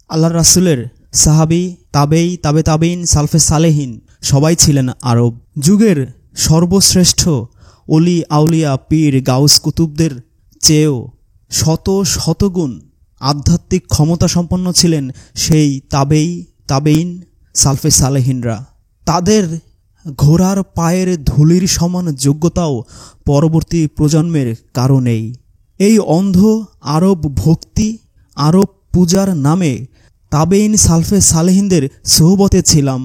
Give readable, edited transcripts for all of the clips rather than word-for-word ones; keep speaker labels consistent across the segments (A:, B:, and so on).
A: আল্লাহর রাসূলের সাহাবী, তাবেঈ, তাবে তাবেঈন, সালফে সালেহিন সবাই ছিলেন আরব। যুগের সর্বশ্রেষ্ঠ অলি আউলিয়া পীর গাউস কুতুবদের চেয়েও শত শতগুণ আধ্যাত্মিক ক্ষমতা সম্পন্ন ছিলেন সেই তাবেঈ, তাবেঈন, সালফে সালেহিনরা। তাদের ঘোড়ার পায়ের ধুলির সমান যোগ্যতাও পরবর্তী প্রজন্মের কারো নেই। এই অন্ধ আরব ভক্তি, আরব পূজার নামে তাবেঈন, সালফে সালেহিনদের সোহবতে ছিলাম,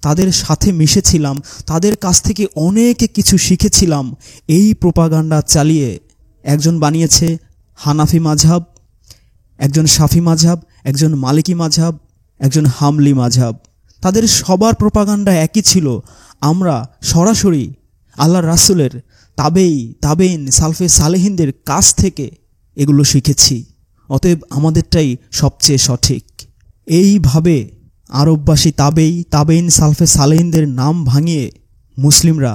A: তাদের সাথে মিশেছিলাম, তাদের কাছ থেকে অনেক কিছু শিখেছিলাম। এই প্রোপাগান্ডা চালিয়ে একজন বানিয়েছে হানাফি মাযহাব, একজন শাফি মাযহাব, একজন মালিকি মাযহাব, একজন হাম্বলি মাযহাব। তাদের সবার প্রোপাগান্ডা একই ছিল, আমরা সরাসরি আল্লাহর রাসূলের তাবেঈ, তাবেঈন, সালফে সালেহিনদের কাছ থেকে এগুলো শিখেছি, অতএব আমাদেরটাই সবচেয়ে সঠিক। এইভাবে আরববাসী তাবেঈ, তাবেঈন, সালফে সালেহিনদের নাম ভাঙিয়ে মুসলিমরা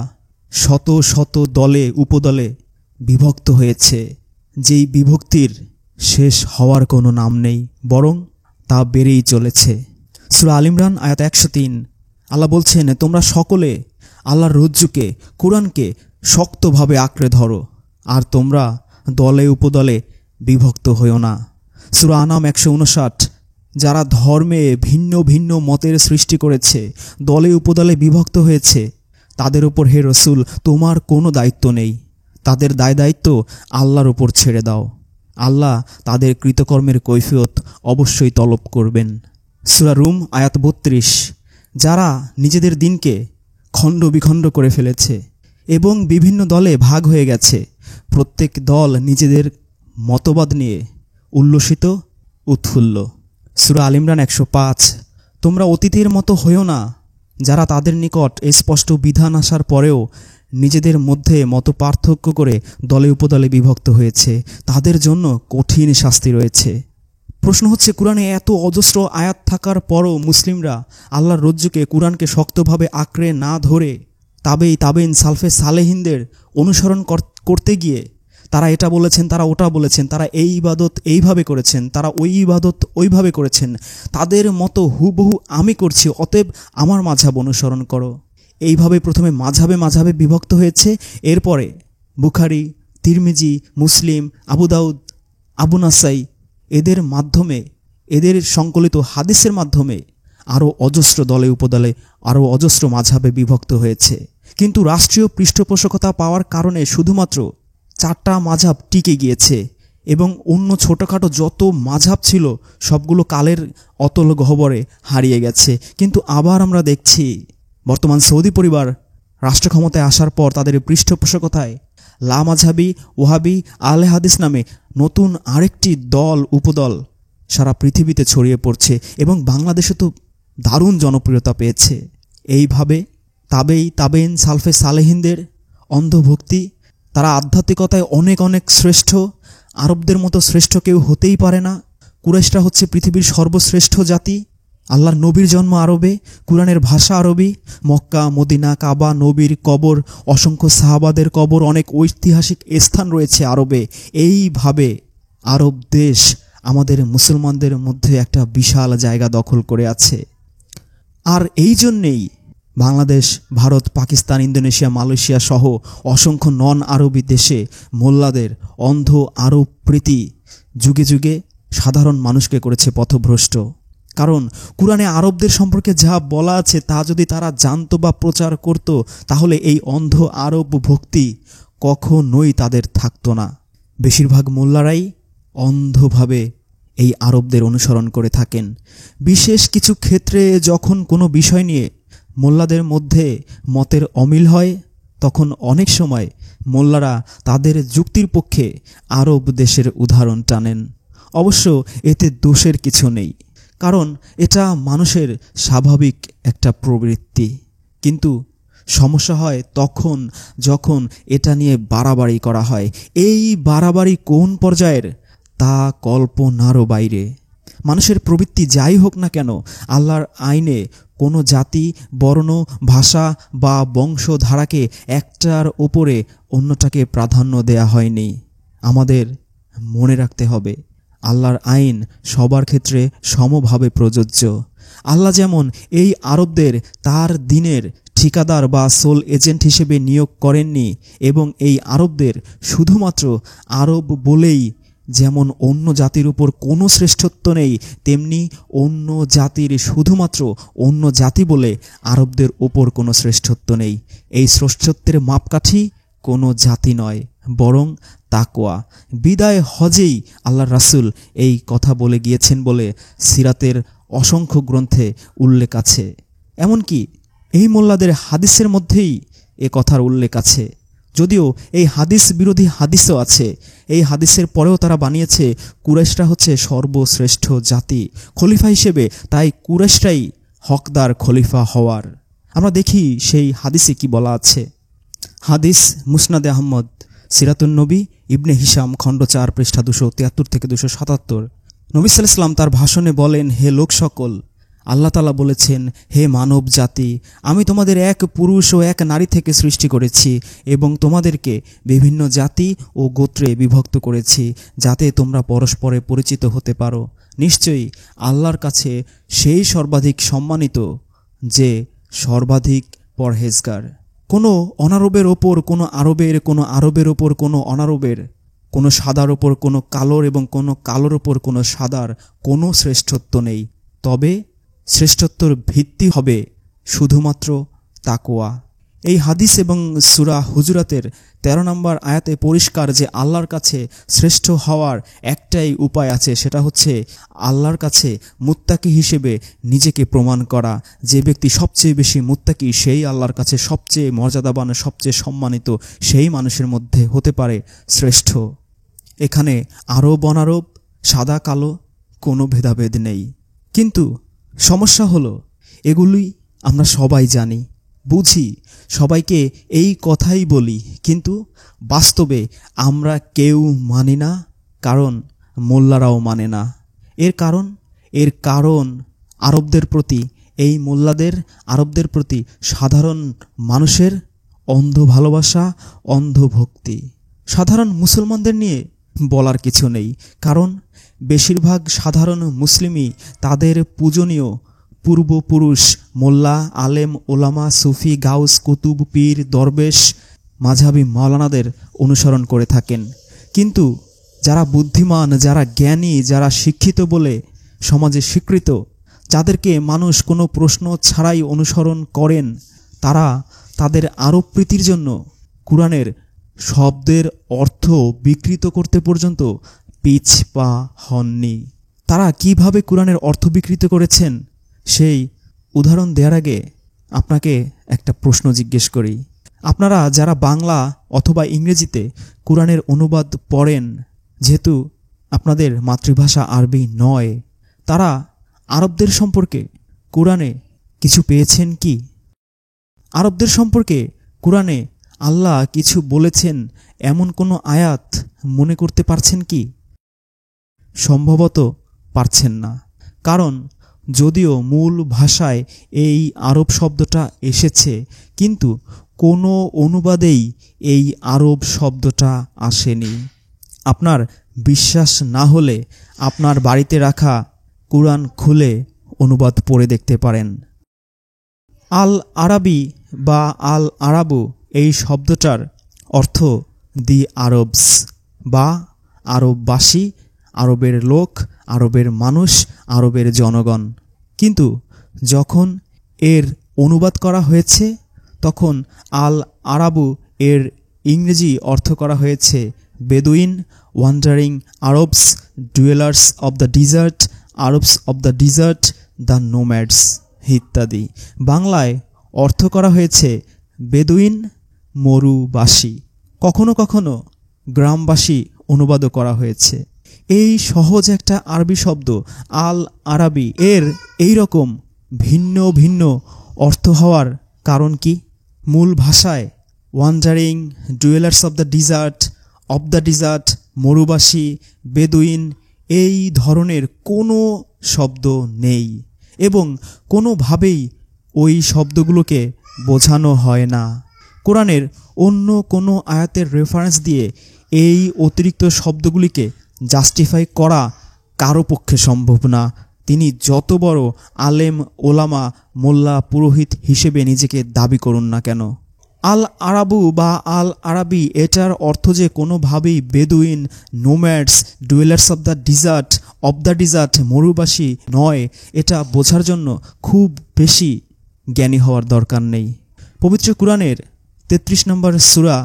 A: শত শত দলে উপদলে বিভক্ত হয়েছে, যেই বিভক্তির শেষ হওয়ার কোনো নাম নেই, বরং তা বেড়েই চলেছে। সূরা আল ইমরান আয়াত 103 আল্লাহ বলছেন, তোমরা সকলে আল্লাহর রজ্জুকে, কুরআনকে শক্তভাবে আঁকড়ে ধরো, আর তোমরা দলে উপদলে বিভক্ত হইও না। সূরা আনাম 159 যারা ধর্মে ভিন্ন ভিন্ন মতের সৃষ্টি করেছে, দলে উপদলে বিভক্ত হয়েছে, তাদের উপর হে রসুল তোমার কোনো দায়িত্ব নেই, তাদের দায় দায়িত্ব আল্লাহর উপর ছেড়ে দাও, আল্লাহ তাদের কৃতকর্মের কৈফিয়ত অবশ্যই তলব করবেন। সূরা রুম আয়াত 32 যারা নিজেদের দিনকে খণ্ড বিখণ্ড করে ফেলেছে এবং বিভিন্ন দলে ভাগ হয়ে গেছে, প্রত্যেক দল নিজেদের মতবাদ নিয়ে উল্লসিত উৎফুল্ল। সূরা আল ইমরান 105 তোমরা অতীতের মতো হইও না, যারা তাদের নিকট স্পষ্ট বিধান আসার পরেও নিজেদের মধ্যে মত পার্থক্য করে দলে উপদলে বিভক্ত হয়েছে, তাদের জন্য কঠিন শাস্তি রয়েছে। প্রশ্ন হচ্ছে, কুরআনে এত অজস্র আয়াত থাকার পরও মুসলিমরা আল্লাহর রজ্জুকে, কুরআনকে শক্তভাবে আঁকড়ে না ধরে তাবেঈ, তাবেঈন, সালফে সালেহিনদের অনুসরণ করতে গিয়ে তারা এটা বলেছেন, তারা ওটা বলেছেন, তারা এই ইবাদত এইভাবে করেছেন, তারা ওই ইবাদত ওইভাবে করেছেন, তাদের মতো হুবহু আমি করছি, অতএব আমার মাযহাব অনুসরণ করো। এইভাবে প্রথমে মাযহাবে মাযহাবে বিভক্ত হয়েছে, এরপরে বুখারী, তিরমিজি, মুসলিম, আবু দাউদ, আবু নাসাই এদের মাধ্যমে, এদের সংকলিত হাদিসের মাধ্যমে আরও অজস্র দলে উপদলে, আরও অজস্র মাযহাবে বিভক্ত হয়েছে। কিন্তু রাষ্ট্রীয় পৃষ্ঠপোষকতা পাওয়ার কারণে শুধুমাত্র 4টা মাযহাব টিকে গিয়েছে এবং অন্য ছোটোখাটো যত মাযহাব ছিল সবগুলো কালের অতল গহ্বরে হারিয়ে গেছে। কিন্তু আবার আমরা দেখছি বর্তমান সৌদি পরিবার রাষ্ট্র ক্ষমতায় আসার পর তাদের পৃষ্ঠপোষকতায় লামাযহাবি, ওয়াহাবি, আহলে হাদিস নামে নতুন আরেকটি দল উপদল সারা পৃথিবীতে ছড়িয়ে পড়ছে এবং বাংলাদেশে তো দারুণ জনপ্রিয়তা পেয়েছে। এইভাবে তাবেঈ, তাবেঈন, সালফে সালেহিনদের অন্ধভক্তি, তারা আধ্যাত্মিকতায় অনেক অনেক শ্রেষ্ঠ, আরবদের মতো শ্রেষ্ঠ কেউ হতেই পারে না। কুরাইশরা হচ্ছে পৃথিবীর সর্বশ্রেষ্ঠ জাতি, আল্লাহর নবীর জন্ম আরবে, কুরআনের ভাষা আরবি, মক্কা, মদিনা, কাবা, নবীর কবর, অসংখ্য সাহাবাদের কবর, অনেক ঐতিহাসিক স্থান রয়েছে আরবে। এইভাবে আরব দেশ আমাদের মুসলমানদের মধ্যে একটা বিশাল জায়গা দখল করে আছে। আর এই জন্যেই বাংলাদেশ, ভারত, পাকিস্তান, ইন্দোনেশিয়া, মালয়েশিয়া সহ অসংখ্য নন আরবি দেশে মোল্লাদের অন্ধ আরব প্রীতি যুগে যুগে সাধারণ মানুষকে করেছে পথভ্রষ্ট। কারণ কুরআনে আরবদের সম্পর্কে যা বলা আছে তা যদি তারা জানতো বা প্রচার করত, তাহলে এই অন্ধ আরব ভক্তি কখনোই তাদের থাকতো না। বেশিরভাগ মোল্লারাই অন্ধভাবে এই আরবদের অনুসরণ করে থাকেন। বিশেষ কিছু ক্ষেত্রে যখন কোনো বিষয় নিয়ে মোল্লাদের মধ্যে মতের অমিল হয়, তখন অনেক সময় মোল্লারা তাদের যুক্তির পক্ষে আরব দেশের উদাহরণ টানেন। অবশ্য এতে দোষের কিছু নেই, কারণ এটা মানুষের স্বাভাবিক একটা প্রবৃত্তি। কিন্তু সমস্যা হয় তখন যখন এটা নিয়ে বাড়াবাড়ি করা হয়। এই বাড়াবাড়ি কোন পর্যায়ের তা কল্পনারও বাইরে। মানুষের প্রবৃত্তি যাই হোক না কেন, আল্লাহর আইনে কোনো জাতি, বর্ণ, ভাষা বা বংশধারাকে একটার ওপরে অন্যটাকে প্রাধান্য দেয়া হয়নি। আমাদের মনে রাখতে হবে, আল্লাহর আইন সবার ক্ষেত্রে সমভাবে প্রযোজ্য। আল্লাহ যেমন এই আরবদের তার দিনের ঠিকাদার বা সোল এজেন্ট হিসেবে নিয়োগ করেননি, এবং এই আরবদের শুধুমাত্র আরব বলেই যেমন অন্য জাতির উপর কোনো শ্রেষ্ঠত্ব নেই, তেমনি অন্য জাতির শুধুমাত্র অন্য জাতি বলে আরবদের ওপর কোনো শ্রেষ্ঠত্ব নেই। এই শ্রেষ্ঠত্বের মাপকাঠি কোনো জাতি নয়, বরং তাকওয়া। বিদায় হজেই আল্লাহর রাসূল এই কথা বলে গিয়েছেন বলে সিরাতের অসংখ্য গ্রন্থে উল্লেখ আছে। এমনকি এই মোল্লাদের হাদিসের মধ্যেই এ কথার উল্লেখ আছে। যদিও এই হাদিস বিরোধী হাদিসও আছে। এই হাদিসের পরেও তারা বানিয়েছে কুরাইশরা হচ্ছে সর্বশ্রেষ্ঠ জাতি খলিফা হিসেবে, তাই কুরাইশরাই হকদার খলিফা হওয়ার। আমরা দেখি সেই হাদিসে কি বলা আছে। হাদিস মুসনাদে আহমদ, সিরাতুন নবী, ইবনে হিশাম, খণ্ড 4, পৃষ্ঠা 273 থেকে 277। নবী সাল্লাল্লাহু আলাইহি ওয়াসাল্লাম তার ভাষণে বলেন, হে লোক সকল, আল্লাহ তাআলা বলেছেন, হে মানব জাতি, আমি তোমাদের এক পুরুষ ও এক নারী থেকে সৃষ্টি করেছি এবং তোমাদেরকে বিভিন্ন জাতি ও গোত্রে বিভক্ত করেছি, যাতে তোমরা পরস্পরে পরিচিত হতে পারো। নিশ্চয়ই আল্লাহর কাছে সেই সর্বাধিক সম্মানিত যে সর্বাধিক পরহেজগার। কোনো অনারবের ওপর কোনো আরবের, কোনো আরবের ওপর কোনো অনারবের, কোনো সাদার ওপর কোনো কালোর এবং কোনো কালোর ওপর কোনো সাদার কোনো শ্রেষ্ঠত্ব নেই। তবে শ্রেষ্ঠত্বর ভিত্তি হবে শুধুমাত্র তাকওয়া। এই হাদিস এবং সূরা হুজুরাতের 13 নম্বর আয়াতে পরিষ্কার যে আল্লাহর কাছে শ্রেষ্ঠ হওয়ার একটাই উপায় আছে, সেটা হচ্ছে আল্লাহর কাছে মুত্তাকি হিসেবে নিজেকে প্রমাণ করা। যে ব্যক্তি সবচেয়ে বেশি মুত্তাকি, সেই আল্লাহর কাছে সবচেয়ে মর্যাদাবান, সবচেয়ে সম্মানিত, সেই মানুষের মধ্যে হতে পারে শ্রেষ্ঠ। এখানে আরব অনারব, সাদা কালো কোনো ভেদাভেদ নেই। কিন্তু সমস্যা হলো, এগুলি আমরা সবাই জানি, বুঝি, সবাইকে এই কথাই বলি, কিন্তু বাস্তবে আমরা কেউ মানি না, কারণ মোল্লারাও মানে না। এর কারণ আরবদের প্রতি, এই মোল্লাদের আরবদের প্রতি সাধারণ মানুষের অন্ধ ভালোবাসা, অন্ধ ভক্তি। সাধারণ মুসলমানদের নিয়ে বলার কিছু নেই, কারণ বেশিরভাগ সাধারণ মুসলিমই তাদের পূজনীয় পূর্বপুরুষ মোল্লা, আলেম, ওলামা, সুফি, গাউস, কুতুব, পীর, দরবেশ, মাঝহাবি মাওলানাদের অনুসরণ করে থাকেন। কিন্তু যারা বুদ্ধিমান, যারা জ্ঞানী, যারা শিক্ষিত বলে সমাজে স্বীকৃত, যাদেরকে মানুষ কোনো প্রশ্ন ছাড়াই অনুসরণ করেন, তারা তাদের আরব প্রীতির জন্য কুরআনের শব্দের অর্থ বিকৃত করতে পর্যন্ত পিছপা হননি। তারা কিভাবে কুরআনের অর্থ বিকৃত করেছেন সেই উদাহরণ দেওয়ার আগে আপনাকে একটা প্রশ্ন জিজ্ঞেস করি। আপনারা যারা বাংলা অথবা ইংরেজিতে কুরআনের অনুবাদ পড়েন, যেহেতু আপনাদের মাতৃভাষা আরবি নয়, তারা আরবদের সম্পর্কে কুরআনে কিছু পেয়েছেন কি? আরবদের সম্পর্কে কুরআনে আল্লাহ কিছু বলেছেন এমন কোনো আয়াত মনে করতে পারছেন কি? সম্ভবত পারছেন না, কারণ যদিও মূল ভাষায় এই আরব শব্দটা এসেছে, কিন্তু কোনো অনুবাদেই এই আরব শব্দটা আসেনি। আপনার বিশ্বাস না হলে আপনার বাড়িতে রাখা কুরআন খুলে অনুবাদ পড়ে দেখতে পারেন। আল আরাবি বা আল আরাবু, এই শব্দটার অর্থ দি আরবস বা আরববাসী, আরবের লোক, আরবের মানুষ, আরবের জনগণ। কিন্তু যখন এর অনুবাদ করা হয়েছে, তখন আল আরাবু এর ইংরেজি অর্থ করা হয়েছে Bedouin, wandering Arabs, dwellers of the desert, Arabs of the desert, the nomads ইত্যাদি। বাংলায় অর্থ করা হয়েছে বেদুইন, মরুবাসী, কখনো কখনো গ্রামবাসী অনুবাদও করা হয়েছে। এই সহজ একটা আরবি শব্দ আল আরাবি এর এই রকম ভিন্ন ভিন্ন অর্থ হওয়ার কারণ কি? মূল ভাষায় wandering, dwellers of the desert, মরুবাসী, বেদুইন এই ধরনের কোনো শব্দ নেই, এবং কোনোভাবেই ওই শব্দগুলোকে বোঝানো হয় না। কোরআনের অন্য কোনো আয়াতের রেফারেন্স দিয়ে এই অতিরিক্ত শব্দগুলিকে জাস্টিফাই করা কারো পক্ষে সম্ভব না। তিনি যত বড় আলেম, ওলামা, মোল্লা, পুরোহিত হিসেবে নিজেকে দাবি করুন না কেন। আল আরাবু বা আল আরাবি এটার অর্থ যে কোনোভাবেই বেদুইন, নোম্যাডস, ডুয়েলার্স অব দ্য ডিজার্ট, মরুবাসী নয়, এটা বোঝার জন্য খুব বেশি জ্ঞানী হওয়ার দরকার নেই। পবিত্র কুরআনের 33 নম্বর সূরা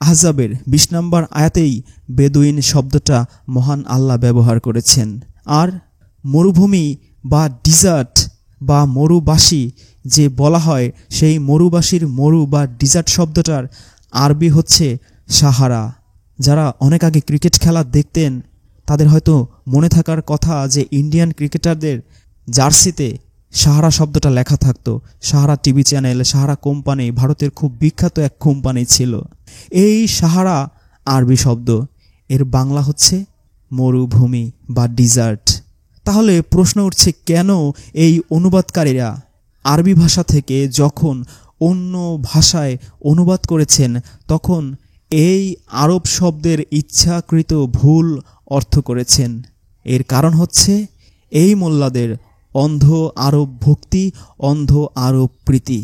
A: আহজাবের 20 নম্বর আয়াতেই বেদুইন শব্দটা মহান আল্লাহ ব্যবহার করেছেন। আর মরুভূমি বা ডিজার্ট বা মরুবাসী যে বলা হয়, সেই মরুবাসীর মরু বা ডিজার্ট শব্দটার আরবি হচ্ছে সাহারা। যারা অনেক আগে ক্রিকেট খেলা দেখতেন তাদের হয়তো মনে থাকার কথা যে ইন্ডিয়ান ক্রিকেটারদের জার্সিতে সাহারা শব্দটা লেখা থাকতো। Sahara TV channel, Sahara company ভারতের খুব বিখ্যাত এক কোম্পানি ছিল। এই সাহারা আরবি শব্দ, এর বাংলা হচ্ছে মরুভূমি বা ডিজার্ট। তাহলে প্রশ্ন উঠছে, কেন এই অনুবাদকারীরা আরবি ভাষা থেকে যখন অন্য ভাষায় অনুবাদ করেছেন তখন এই আরব শব্দের ইচ্ছাকৃত ভুল অর্থ করেছেন? এর কারণ হচ্ছে এই মোল্লাদের অন্ধ আরব ভক্তি, অন্ধ আরব প্রীতি।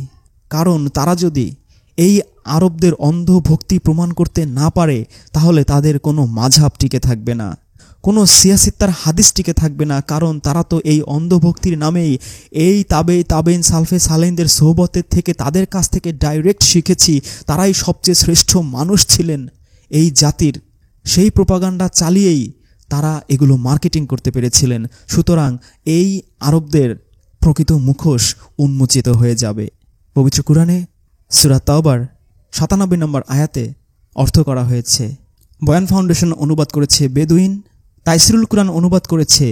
A: কারণ তারা যদি এই আরবদের অন্ধ ভক্তি প্রমাণ করতে না পারে তাহলে তাদের কোনো মাঝহাব টিকে থাকবে না, কোনো সিয়াসিত্তার হাদিস টিকে থাকবে না। কারণ তারা তো এই অন্ধভক্তির নামেই এই তাবেইন সালফে সালেহিনদের সোহবতের থেকে, তাদের কাছ থেকে ডাইরেক্ট শিখেছি, তারাই সবচেয়ে শ্রেষ্ঠ মানুষ ছিলেন এই জাতির। সেই প্রোপাগান্ডা চালিয়েই তারা এগুলো মার্কেটিং করতে পেরেছিলেন। সুতরাং এই আরবদের প্রকৃত মুখোশ উন্মোচিত হয়ে যাবে। পবিত্র কুরআনে সূরা তাওবার 97 নম্বর আয়াতে অর্থ করা হয়েছে। বয়ান ফাউন্ডেশন অনুবাদ করেছে বেদুইন, তাইসিরুল কুরআন অনুবাদ করেছে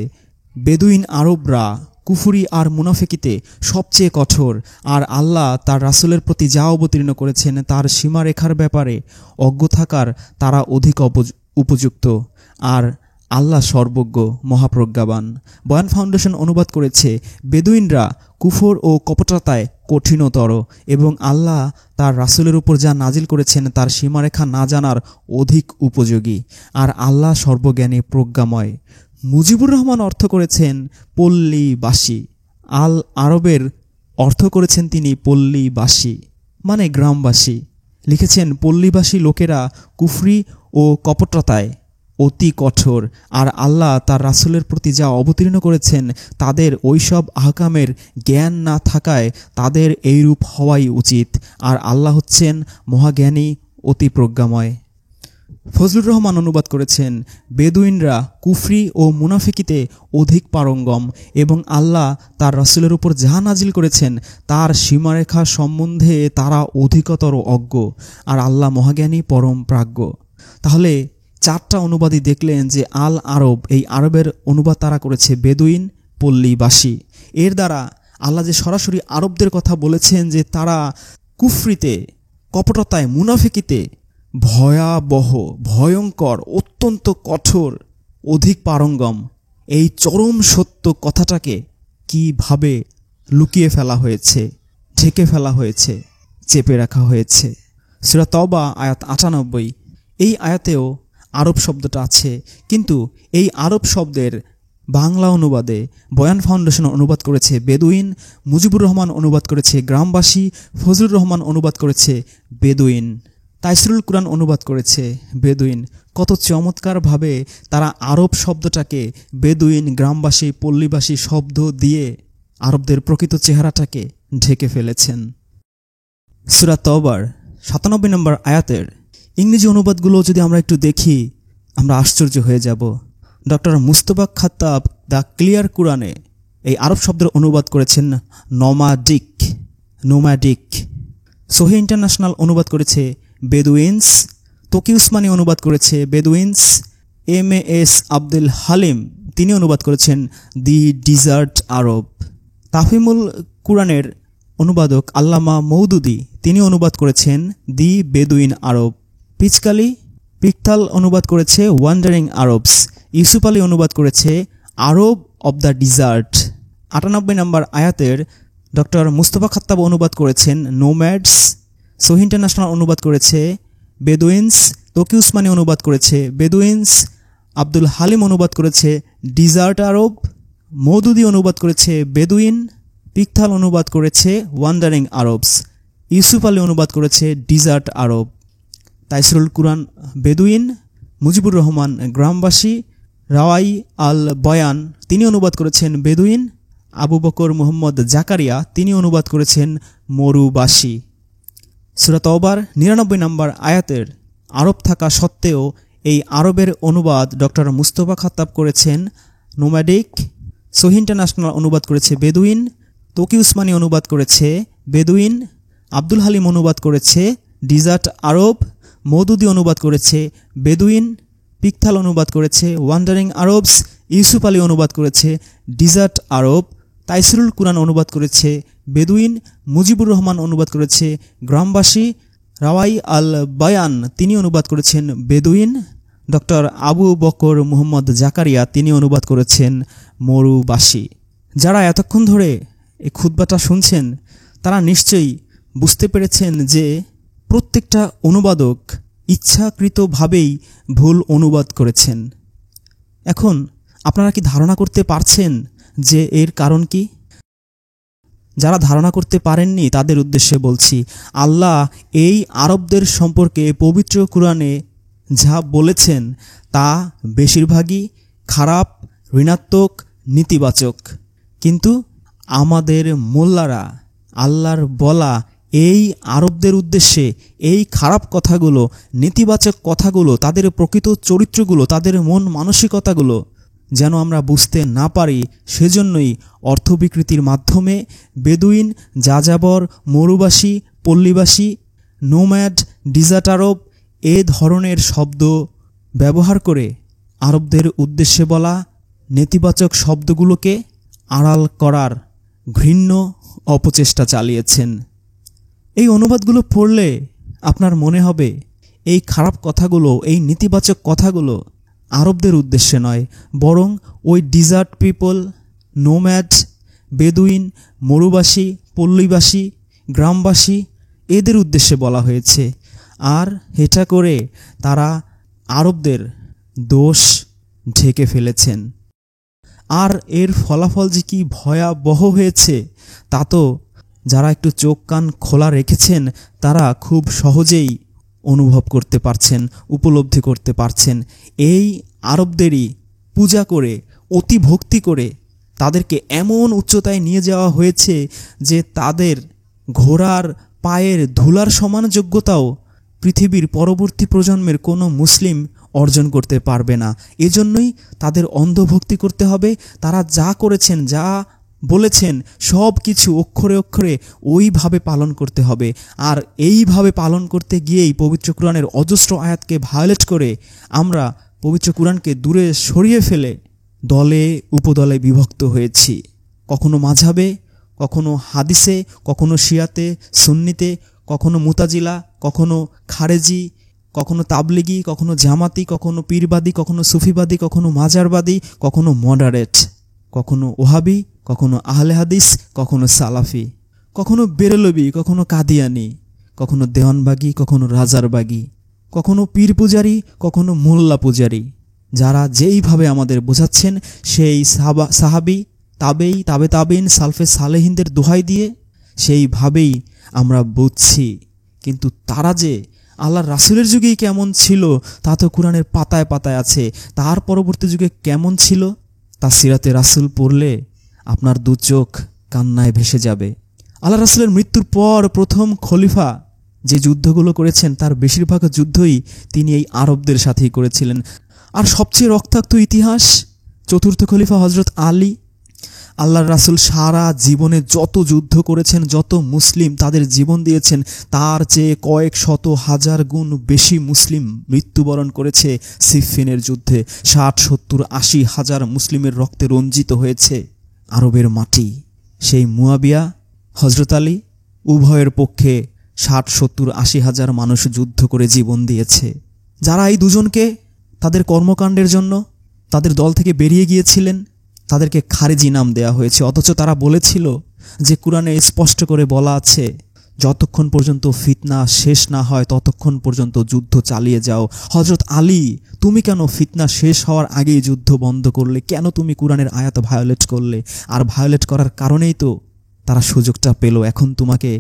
A: বেদুইন আরবরা কুফরি আর মুনাফিকিতে সবচেয়ে কঠোর, আর আল্লাহ তার রাসূলের প্রতি যা অবতীর্ণ করেছেন তার সীমারেখার ব্যাপারে অজ্ঞ থাকার তারা অধিক উপযুক্ত, আর আল্লাহ সর্বজ্ঞ মহাপ্রজ্ঞাবান। বয়ান ফাউন্ডেশন অনুবাদ করেছে বেদুইনরা কুফর ও কপটতায় কঠিনতর এবং আল্লাহ তার রাসূলের উপর যা নাজিল করেছেন তার সীমারেখা না জানার অধিক উপযোগী, আর আল্লাহ সর্বজ্ঞানী প্রজ্ঞাময়। মুজিবুর রহমান অর্থ করেছেন পল্লীবাসী। আল আরবের অর্থ করেছেন তিনি পল্লীবাসী মানে গ্রামবাসী। লিখেছেন পল্লীবাসী লোকেরা কুফরি ও কপটতায় অতি কঠোর, আর আল্লাহ তার রাসূলের প্রতি যা অবতীর্ণ করেছেন তাদের ওইসব আহকামের জ্ঞান না থাকায় তাদের এইরূপ হওয়াই উচিত, আর আল্লাহ হচ্ছেন মহাজ্ঞানী অতি প্রজ্ঞাময়। ফজলুর রহমান অনুবাদ করেছেন বেদুইনরা কুফরি ও মুনাফিকিতে অধিক পারঙ্গম এবং আল্লাহ তার রাসূলের উপর যা নাজিল করেছেন তার সীমারেখা সম্বন্ধে তারা অধিকতর অজ্ঞ, আর আল্লাহ মহাজ্ঞানী পরম প্রাজ্ঞ। তাহলে 4টা অনুবাদই দেখলেন যে আল আরব, এই আরবের অনুবাদ তারা করেছে বেদুইন, পল্লীবাসী। এর দ্বারা আল্লাহ যে সরাসরি আরবদের কথা বলেছেন যে তারা কুফরিতে, কপটতায়, মুনাফিকিতে ভয়াবহ, ভয়ঙ্কর, অত্যন্ত কঠোর, অধিক পারঙ্গম, এই চরম সত্য কথাটাকে কিভাবে লুকিয়ে ফেলা হয়েছে, ঢেকে ফেলা হয়েছে, চেপে রাখা হয়েছে। সূরা তাওবা আয়াত 98, এই আয়াতেও আরব শব্দটা আছে, কিন্তু এই আরব শব্দের বাংলা অনুবাদে বয়ান ফাউন্ডেশন অনুবাদ করেছে বেদুইন, মুজিবুর রহমান অনুবাদ করেছে গ্রামবাসী, ফজলুর রহমান অনুবাদ করেছে বেদুইন, তাইসিরুল কুরআন অনুবাদ করেছে বেদুইন। কত চমৎকারভাবে তারা আরব শব্দটাকে বেদুইন, গ্রামবাসী, পল্লীবাসী শব্দ দিয়ে আরবদের প্রকৃত চেহারাটাকে ঢেকে ফেলেছেন। সূরা তাওবার 97 নম্বর আয়াতের ইংরেজি অনুবাদগুলো যদি আমরা একটু দেখি আমরা আশ্চর্য হয়ে যাব। Doctor Mustafa Khattab the clear কুরআনে এই আরব শব্দের অনুবাদ করেছেন নোম্যাডিক। সহি ইন্টারন্যাশনাল অনুবাদ করেছে বেদুইনস, তকি উসমানী অনুবাদ করেছে বেদুইনস, MAS আব্দুল হালিম তিনি অনুবাদ করেছেন দি ডিজার্ট আরব। তাফহিমুল কুরআনের অনুবাদক আল্লামা মওদুদি তিনি অনুবাদ করেছেন দি বেদুইন আরব। পিকতাল অনুবাদ করেছে ওয়ান্ডারিং আরবস। ইউসুফ আলী অনুবাদ করেছে আরব অব দ্য ডিজার্ট। 98 নম্বর আয়াতের ডক্টর মুস্তফা খাত্তাব অনুবাদ করেছেন নোম্যাডস। সহি ইন্টারন্যাশনাল অনুবাদ করেছে বেদুইনস, তকি উসমানী অনুবাদ করেছে বেদুইনস, আব্দুল হালিম অনুবাদ করেছে ডিজার্ট আরব, মওদুদি অনুবাদ করেছে বেদুইন, পিকথাল অনুবাদ করেছে ওয়ান্ডারিং আরবস, ইউসুফ আলী অনুবাদ করেছে ডিজার্ট আরব, তাইসিরুল কুরআন বেদুইন, মুজিবুর রহমান গ্রামবাসী, রাওয়াই আল বয়ান তিনি অনুবাদ করেছেন বেদুইন, আবু বকর মুহাম্মদ জাকারিয়া তিনি অনুবাদ করেছেন মরুবাসী। সূরা তওবার ৯৯ নম্বর আয়াতের আরব থাকা সত্ত্বেও এই আরবের অনুবাদ ডক্টর মুস্তফা খাত্তাব করেছেন নোম্যাডিক, সহি ইন্টারন্যাশনাল অনুবাদ করেছে বেদুইন, তকি উসমানী অনুবাদ করেছে বেদুইন, আব্দুল হালিম অনুবাদ করেছে ডিজার্ট আরব, মওদুদি অনুবাদ করেছে বেদুইন, পিকথাল অনুবাদ করেছে ওয়ান্ডারিং আরবস, ইউসুফ আলী অনুবাদ করেছে ডিজার্ট আরব, তাইসিরুল কুরআন অনুবাদ করেছে বেদুইন, মুজিবুর রহমান অনুবাদ করেছে গ্রামবাসী, রাওয়াই আল বয়ান তিনি অনুবাদ করেছেন বেদুইন, ডক্টর আবু বকর মুহাম্মদ জাকারিয়া তিনি অনুবাদ করেছেন মরুবাসী। যারা এতক্ষণ ধরে এই খুতবাটা শুনছেন তারা নিশ্চয়ই বুঝতে পেরেছেন যে প্রত্যেকটা অনুবাদক ইচ্ছাকৃতভাবেই ভুল অনুবাদ করেছেন। এখন আপনারা কি ধারণা করতে পারছেন যে এর কারণ কি? যারা ধারণা করতে পারেননি তাদের উদ্দেশ্যে বলছি, আল্লাহ এই আরবদের সম্পর্কে পবিত্র কুরআনে যা বলেছেন তা বেশিরভাগই খারাপ, ঋণাত্মক, নেতিবাচক। কিন্তু আমাদের মোল্লারা আল্লাহর বলা এই আরবদের উদ্দেশ্যে এই খারাপ কথাগুলো, নেতিবাচক কথাগুলো, তাদের প্রকৃত চরিত্রগুলো, তাদের মন মানসিকতাগুলো যেন আমরা বুঝতে না পারি সেজন্যই অর্থবিকৃতির মাধ্যমে বেদুইন, যাযাবর, মরুবাসী, পল্লীবাসী, নোম্যাড, ডিজার্ট আরব এ ধরনের শব্দ ব্যবহার করে আরবদের উদ্দেশ্যে বলা নেতিবাচক শব্দগুলোকে আড়াল করার ঘৃণ্য অপচেষ্টা চালিয়েছেন। এই অনুবাদগুলো পড়লে আপনার মনে হবে এই খারাপ কথাগুলো, এই নেতিবাচক কথাগুলো আরবদের উদ্দেশ্যে নয়, বরং ওই ডিজার্ট পিপল, নোম্যাড, বেদুইন, মরুবাসী, পল্লীবাসী, গ্রামবাসী এদের উদ্দেশ্যে বলা হয়েছে। আর এটা করে তারা আরবদের দোষ ঢেকে ফেলেছেন। আর এর ফলাফল যে কি ভয়াবহ হয়েছে তা তো যারা একটু চোখ কান খোলা রেখেছেন তারা খুব সহজেই অনুভব করতে পারছেন, উপলব্ধি করতে পারছেন। এই আরবদেরই পূজা করে, অতি ভক্তি করে তাদেরকে এমন উচ্চতায় নিয়ে যাওয়া হয়েছে যে তাদের ঘোড়ার পায়ের ধুলার সমান যোগ্যতাও পৃথিবীর পরবর্তী প্রজন্মের কোনো মুসলিম অর্জন করতে পারবে না। এজন্যই তাদের অন্ধভক্তি করতে হবে। তারা যা করেছেন, যা বলেছেন সব কিছু অক্ষরে অক্ষরে ওইভাবে পালন করতে হবে। আর এইভাবে পালন করতে গিয়েই পবিত্র কুরআনের অজস্র আয়াতকে ভায়োলেট করে আমরা পবিত্র কুরআনকে দূরে সরিয়ে ফেলে দলে উপদলে বিভক্ত হয়েছি। কখনো মাযহাবে, কখনো হাদিসে, কখনো শিয়াতে, সুন্নিতে, কখনো মুতাজিলা, কখনো খারেজি, কখনো তাবলিগি, কখনো জামাতি, কখনো পীরবাদী, কখনো সুফিবাদী, কখনো মাজারবাদী, কখনো মডারেট, কখনো ওহাবি, কখনো আহলে হাদিস, কখনো সালাফি, কখনো বেরেলবি, কখনো কাদিয়ানি, কখনো দেওয়ানবাগি, কখনো রাজারবাগি, কখনো পীর পূজারি, কখনো মোল্লা পূজারি। যারা যেইভাবে আমাদের বোঝাচ্ছেন সেই সাহাবি, তাবেই, তাবে তাবেইন, সালফে সালেহিনদের দোহাই দিয়ে সেইভাবেই আমরা বুঝছি। কিন্তু তারা যে আল্লাহর রাসূলের যুগেই কেমন ছিল তা তো কুরআনের পাতায় পাতায় আছে। তার পরবর্তী যুগে কেমন ছিল তা সিরাতে রাসূল পড়লে আপনার দু চোখ কান্নায় ভেসে যাবে। আল্লাহ রাসূলের মৃত্যুর পর প্রথম খলিফা যে যুদ্ধগুলো করেছেন তার বেশিরভাগ যুদ্ধই তিনি এই আরবদের সাথেই করেছিলেন। আর সবচেয়ে রক্তাক্ত ইতিহাস চতুর্থ খলিফা হযরত আলী। আল্লাহর রাসূল সারা জীবনে যত যুদ্ধ করেছেন, যত মুসলিম তাদের জীবন দিয়েছেন, তার চেয়ে কয়েক শত হাজার গুণ বেশি মুসলিম মৃত্যুবরণ করেছে সিফফিনের যুদ্ধে। ৬০, ৭০, ৮০ হাজার মুসলিমের রক্তে রঞ্জিত হয়েছে আরবের মাটি। সেই মুয়াবিয়া, হযরত আলী উভয়ের পক্ষে ৬০, ৭০, ৮০ হাজার মানুষ যুদ্ধ করে জীবন দিয়েছে। যারা এই দুজনকে তাদের কর্মকাণ্ডের জন্য তাদের দল থেকে বেরিয়ে গিয়েছিলেন তাদেরকে খারেজি নাম দেয়া হয়েছে। অথচ তারা বলেছিল যে কুরআনে স্পষ্ট করে বলা আছে যতক্ষণ পর্যন্ত ফিতনা শেষ না হয় ততক্ষণ পর্যন্ত যুদ্ধ চালিয়ে যাও। হযরত আলী, তুমি কেন ফিতনা শেষ হওয়ার আগেই যুদ্ধ বন্ধ করলে? কেন তুমি কোরআনের আয়াত ভায়োলেট করলে? আর ভায়োলেট করার কারণেই তো তারা সুযোগটা পেল এখন তোমাকে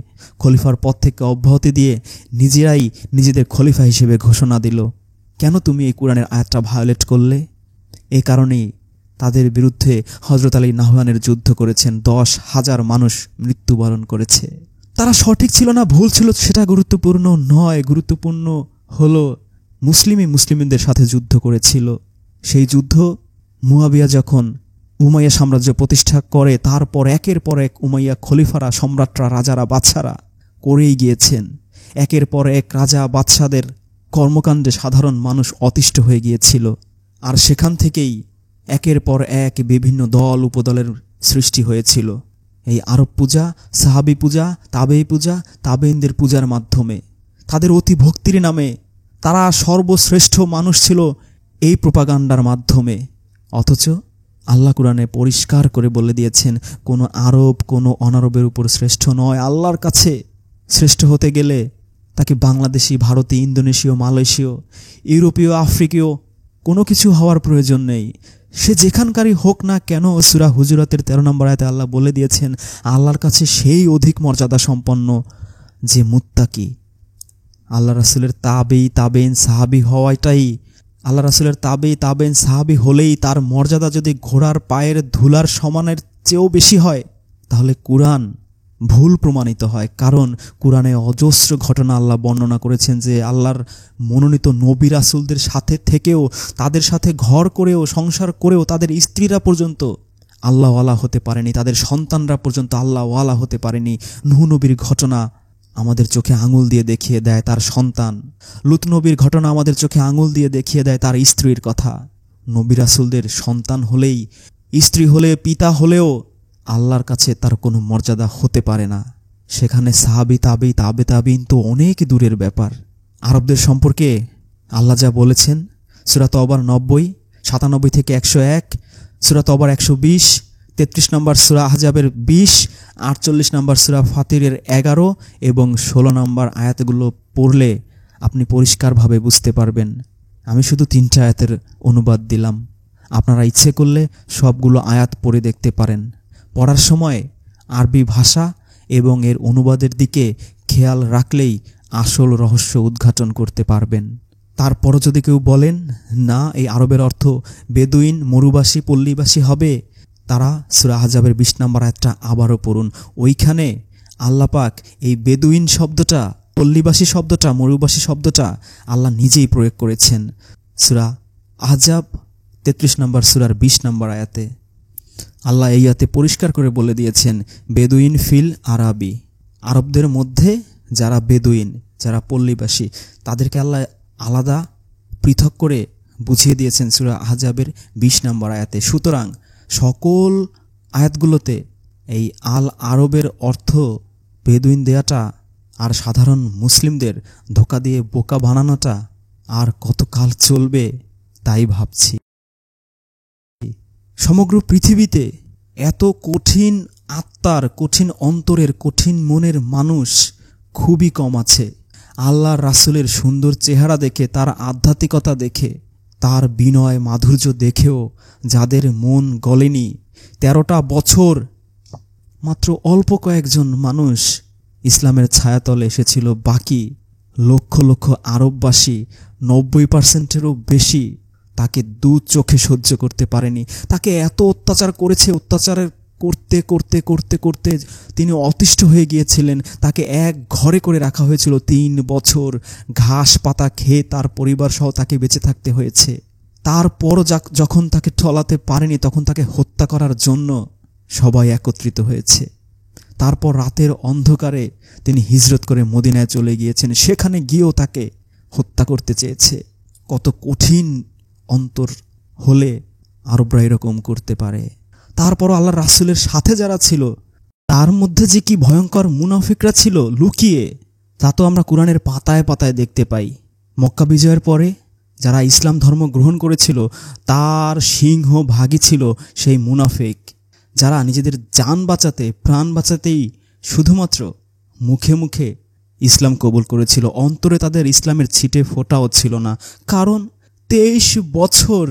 A: খলিফার পদ থেকে অব্যাহতি দিয়ে নিজেরাই নিজেদের খলিফা হিসেবে ঘোষণা দিল। কেন তুমি এই কোরআনের আয়াতটা ভায়োলেট করলে? এই কারণেই তাদের বিরুদ্ধে হযরত আলী নাহওয়ানের যুদ্ধ করেছেন। 10,000 মানুষ মৃত্যুবরণ করেছে। তারা সঠিক ছিল না ভুল ছিল সেটা গুরুত্বপূর্ণ নয়। গুরুত্বপূর্ণ হলো মুসলিমদের সাথে যুদ্ধ করেছিল। সেই যুদ্ধ মুয়াবিয়া যখন উমাইয়া সাম্রাজ্য প্রতিষ্ঠা করে, তারপর একের পর এক উমাইয়া খলিফারা, সম্রাটরা, রাজারা, বাদশারা করেই গিয়েছেন। একের পর এক রাজা বাদশাদের কর্মকাণ্ডে সাধারণ মানুষ অতিষ্ঠ হয়ে গিয়েছিল। আর সেখান থেকেই একের পর এক বিভিন্ন দল উপদলের সৃষ্টি হয়েছিল। এই আরব পূজা, সাহাবি পূজা, তাবেই পূজা, তাবেইনদের পূজার মাধ্যমে তাদের অতি ভক্তির নামে তারা সর্বশ্রেষ্ঠ মানুষ ছিল এই প্রোপাগান্ডার মাধ্যমে। অথচ আল্লাহ কুরআনে পরিষ্কার করে বলে দিয়েছেন, কোনো আরব কোনো অনারবের উপর শ্রেষ্ঠ নয়। আল্লাহর কাছে শ্রেষ্ঠ হতে গেলে তাকে বাংলাদেশি, ভারতী, ইন্দোনেশীয়, মালয়েশীয়, ইউরোপীয়, আফ্রিকীয় কোনো কিছু হওয়ার প্রয়োজন নেই। সে যেখানকারই হোক না কেন, সূরা হুজুরাতের 13 নম্বর আয়াতে আল্লাহ বলে দিয়েছেন আল্লাহর কাছে সেই অধিক মর্যাদা সম্পন্ন যে মুত্তাকি। আল্লাহ রাসূলের তাবেইন সাহাবী হওয়াটাই, আল্লাহ রাসূলের তাবেইন সাহাবী হলেই তার মর্যাদা যদি ঘোড়ার পায়ের ধুলার সমানের চেয়েও বেশি হয়, তাহলে কুরআন ভুল প্রমাণিত হয়। কারণ কুরআনে অজস্র ঘটনা আল্লাহ বর্ণনা করেছেন যে আল্লাহর মনোনীত নবী রাসূলদের সাথে থেকেও, তাদের সাথে ঘর করেও, সংসার করেও তাদের স্ত্রীরা পর্যন্ত আল্লাহওয়ালা হতে পারেনি, তাদের সন্তানরা পর্যন্ত আল্লাহওয়ালা হতে পারেনি। নূহ নবীর ঘটনা আমাদের চোখে আঙুল দিয়ে দেখিয়ে দেয় তার সন্তান। লূত নবীর ঘটনা আমাদের চোখে আঙুল দিয়ে দেখিয়ে দেয় তার স্ত্রীর কথা। নবী রাসূলদের সন্তান হলেই, স্ত্রী হলে, পিতা হলেও আল্লাহর কাছে তার কোনো মর্যাদা হতে পারে না। সেখানে সাহাবী, তাবেইন তো অনেক দূরের ব্যাপার। আরবদের সম্পর্কে আল্লাহ যা বলেছেন সূরা তওবার 90, 97 থেকে 101, সূরা তওবার 120, 33 নম্বর সূরা আহজাবের 20, 48 নম্বর সূরা ফাতিরের 11 এবং 16 নম্বর আয়াতগুলো পড়লে আপনি পরিষ্কারভাবে বুঝতে পারবেন। আমি শুধু 3টা আয়াতের অনুবাদ দিলাম, আপনারা ইচ্ছে করলে সবগুলো আয়াত পড়ে দেখতে পারেন। পড়ার সময় আরবি ভাষা এবং এর অনুবাদের দিকে খেয়াল রাখলেই আসল রহস্য উদ্ঘাটন করতে পারবেন। তারপরও যদি কেউ বলেন না এই আরবের অর্থ বেদুইন, মরুবাসী, পল্লীবাসী হবে, তারা সূরা আহজাবের 20 নম্বর আয়াতটা আবারও পড়ুন। ওইখানে আল্লাহ পাক এই বেদুইন শব্দটা, পল্লীবাসী শব্দটা, মরুবাসী শব্দটা আল্লাহ নিজেই প্রয়োগ করেছেন সূরা আহজাব 33 নম্বর সূরার 20 নম্বর আয়াতে। আল্লাহ এই আয়াতে পরিষ্কার করে বলে দিয়েছেন বেদুইন ফিল আরাবি, আরবদের মধ্যে যারা বেদুইন, যারা পল্লীবাসী, তাদেরকে আল্লাহ আলাদা পৃথক করে বুঝিয়ে দিয়েছেন সূরা আহজাবের 20 নম্বর আয়াতে। সুতরাং সকল আয়াতগুলোতে এই আল আরবের অর্থ বেদুইন দেয়াটা আর সাধারণ মুসলিমদের ধোঁকা দিয়ে বোকা বানানোটা আর কতকাল চলবে তাই ভাবছি। সমগ্র পৃথিবীতে এত কঠিন আত্মার, কঠিন অন্তরের, কঠিন মনের মানুষ খুবই কম আছে। আল্লাহর রাসূলের সুন্দর চেহারা দেখে, তার আধ্যাত্মিকতা দেখে, তার বিনয় মাধুর্য দেখেও যাদের মন গলেনি, 13টা বছর মাত্র অল্প কয়েকজন মানুষ ইসলামের ছায়াতলে এসেছিল। বাকি লক্ষ লক্ষ আরববাসী 90%-এরও বেশি তাকে দু চোখে সহ্য করতে পারেনি। তাকে এত অত্যাচার করেছে, অত্যাচারের করতে করতে করতে করতে তিনি অতিষ্ঠ হয়ে গিয়েছিলেন। তাকে এক ঘরে করে রাখা হয়েছিল 3 বছর, ঘাস পাতা খেয়ে তার পরিবার সহ তাকে বেঁচে থাকতে হয়েছে। তারপরও যখন তাকে টলাতে পারেনি তখন তাকে হত্যা করার জন্য সবাই একত্রিত হয়েছে। তারপর রাতের অন্ধকারে তিনি হিজরত করে মদিনায় চলে গিয়েছেন, সেখানে গিয়েও তাকে হত্যা করতে চেয়েছে। কত কঠিন অন্তর হলে আরবরা এরকম করতে পারে। তারপর আল্লাহর রাসূলের সাথে যারা ছিল তার মধ্যে যে কি ভয়ঙ্কর মুনাফিকরা ছিল লুকিয়ে, তা তো আমরা কুরআনের পাতায় পাতায় দেখতে পাই। মক্কা বিজয়ের পরে যারা ইসলাম ধর্ম গ্রহণ করেছিল তার সিংহভাগই ছিল সেই মুনাফিক, যারা নিজেদের জান বাঁচাতে, প্রাণ বাঁচাতেই শুধুমাত্র মুখে মুখে ইসলাম কবুল করেছিল, অন্তরে তাদের ইসলামের ছিটে ফোঁটাও ছিল না। কারণ 23 বছর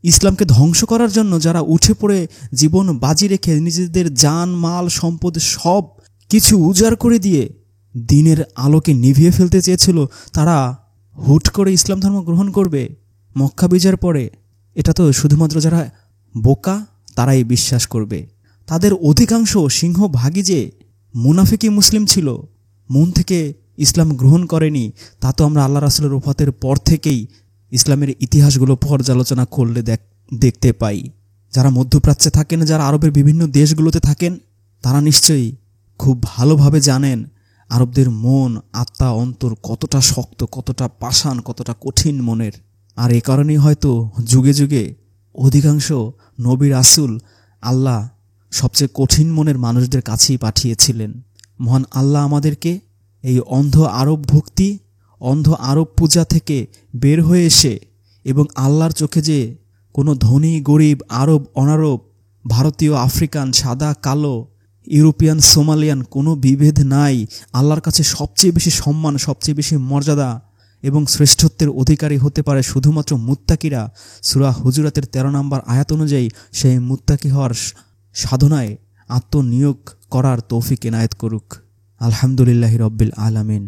A: ইসলামকে ধ্বংস করার জন্য যারা উঠে পড়ে জীবন বাজি রেখে নিজেদের জান মাল সম্পদ সব কিছু উজাড় করে দিয়ে দিনের আলোকে নিভিয়ে ফেলতে চেয়েছিল, তারা হুট করে ইসলাম ধর্ম গ্রহণ করবে মক্কা বিজয়ের পরে, এটা তো শুধুমাত্র যারা বোকা তারাই বিশ্বাস করবে। তাদের অধিকাংশ সিংহভাগই যে মুনাফিকি মুসলিম ছিল, মন থেকে ইসলাম গ্রহণ করেনি, তা তো আমরা আল্লাহ রাসূলের ওফাতের পর থেকেই ইসলামের ইতিহাসগুলো পর্যালোচনা করলে দেখতে পাই। যারা মধ্যপ্রাচ্যে থাকেন, যারা আরবের বিভিন্ন দেশগুলোতে থাকেন, তারা নিশ্চয়ই খুব ভালোভাবে জানেন আরবদের মন, আত্মা, অন্তর কতটা শক্ত, কতটা পাষাণ, কতটা কঠিন মনের। আর এ কারণেই হয়তো যুগে যুগে অধিকাংশ নবী রাসূল আল্লাহ সবচেয়ে কঠিন মনের মানুষদের কাছেই পাঠিয়েছিলেন। মহান আল্লাহ আমাদেরকে এই অন্ধ আরব ভক্তি, অন্ধ আরব পূজা থেকে বের হয়ে এসে, এবং আল্লাহর চোখে যে কোনো ধনী গরিব, আরব অনারব, ভারতীয় আফ্রিকান, সাদা কালো, ইউরোপিয়ান সোমালিয়ান কোনো বিভেদ নাই, আল্লাহর কাছে সবচেয়ে বেশি সম্মান, সবচেয়ে বেশি মর্যাদা এবং শ্রেষ্ঠত্বের অধিকারী হতে পারে শুধুমাত্র মুত্তাকিরা। সূরা হুজুরাতের 13 নম্বর আয়াত অনুযায়ী সেই মুত্তাকি হওয়ার সাধনায় আত্মনিয়োগ করার তৌফিক এনায়েত করুক। আলহামদুলিল্লাহি রব্বিল আলামিন।